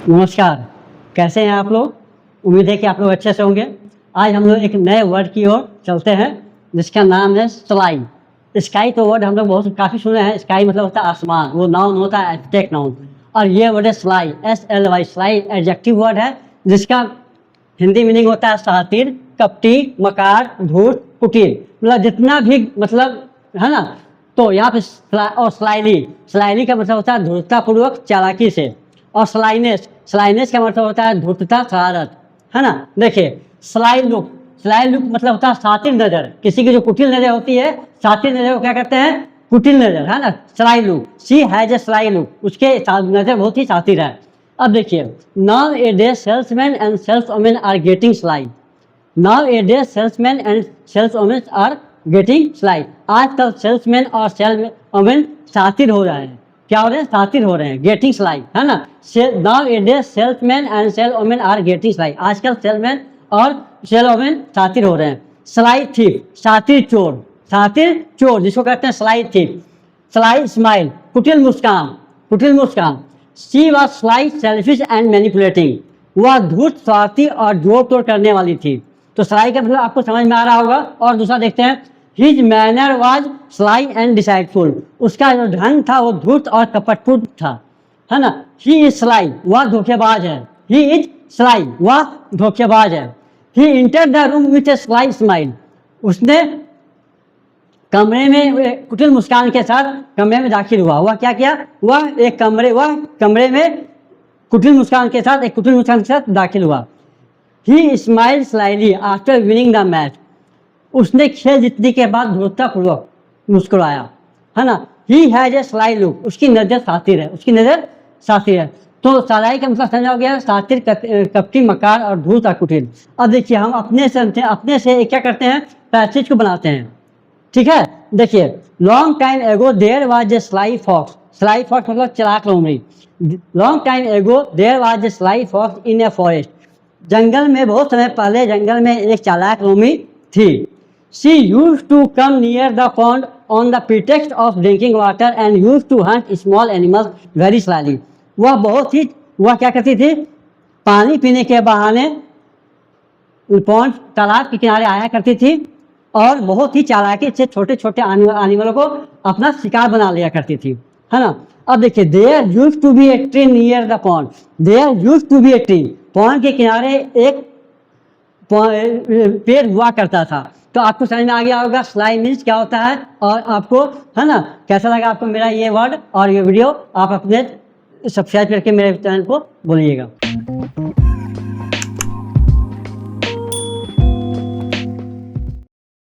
नमस्कार, कैसे हैं आप लोग। उम्मीद है कि आप लोग अच्छे से होंगे। आज हम लोग एक नए वर्ड की ओर चलते हैं जिसका नाम है स्काई। स्काई तो वर्ड हम लोग बहुत काफ़ी सुने हैं। स्काई मतलब होता है आसमान, वो नाउन होता है, एब्स्ट्रैक्ट नाउन। और ये वर्ड है sly, SLY। Sly adjective word है जिसका हिंदी मीनिंग होता है शातिर, कपटी, मकार, धूर्त, कुटिल। मतलब जितना भी मतलब है ना। तो यहाँ पे और स्लाइली का मतलब होता है धूर्ततापूर्वक, चालाकी से। और स्लाइनेस का मतलब होता है धूर्तता, शरारत, है ना। देखिए स्लाई लुक मतलब होता है शातिर नजर। किसी की जो कुटिल नजर होती है, शातिर नजर को क्या कहते हैं, कुटिल नजर, है ना। Sly look, she has a sly look, उसके नजर बहुत ही शातिर है। अब देखिए, nowadays salesman and saleswomen are getting sly. Nowadays salesman and saleswomen are getting sly. आजकल सेल्समैन और सेल्सवुमेन शातिर हो रहे हैं। क्या हो रहे हैं, शातिर हो रहे हैं, गेटिंग स्लाई, है ना। Nowadays salesman and saleswomen are getting sly. आजकल सेल्समैन और सेल्सवुमेन शातिर हो रहे हैं। स्लाई थीफ, शातिर चोर जिसको कहते हैं स्लाई थीफ। स्लाई स्माइल, कुटिल मुस्कान। She was sly selfish and manipulating. वह धूर्त, स्वार्थी और जोर तोड़ करने वाली थी। तो स्लाई का मतलब आपको समझ में आ रहा होगा। और दूसरा देखते हैं, his manner was sly and deceitful. उसका जो ढंग था वो धूर्त और कपटपूर्ण था, है ना। ही इज स्लाई, वह धोखेबाज है। ही इज स्लाई, वह धोखेबाज है। He enter the room with a sly smile. उसने कमरे में कुटिल मुस्कान के साथ कमरे में दाखिल हुआ। वह क्या किया, वह कमरे में कुटिल मुस्कान के साथ दाखिल हुआ। He smile slyly after winning the match. उसने खेल जीतने के बाद धूर्ततापूर्वक मुस्कुराया, है ना। He has a sly look, उसकी नज़र शातिर है। तो स्लाई का मतलब समझा हो गया, शातिर, कपटी, मकार और धूर्त और कुटिल। अब देखिए, हम अपने से क्या करते हैं, पैसेज को बनाते हैं, ठीक है। देखिए, long time ago there was a sly fox. Sly fox मतलब चालाक लोमड़ी। Long time ago there was a sly fox in a forest. जंगल में, बहुत समय पहले जंगल में एक चालाक लोमड़ी थी। She used to come near the pond on the pretext of drinking water and used to hunt small animals very slyly. वह क्या करती थी, पानी पीने के बहाने पॉन्ड, तालाब के किनारे आया करती थी और बहुत ही चालाकी से छोटे छोटे एनिमलों को अपना शिकार बना लिया करती थी, है ना। अब देखिए, there used to be a tree near the pond. There used to be a tree, pond के किनारे एक पेड़ हुआ करता था। तो आपको समझ में आ गया होगा स्लाई मीन्स क्या होता है। और आपको, है ना, कैसा लगा आपको मेरा ये वर्ड और ये वीडियो। आप अपने सब्सक्राइब करके मेरे चैनल को बोलिएगा।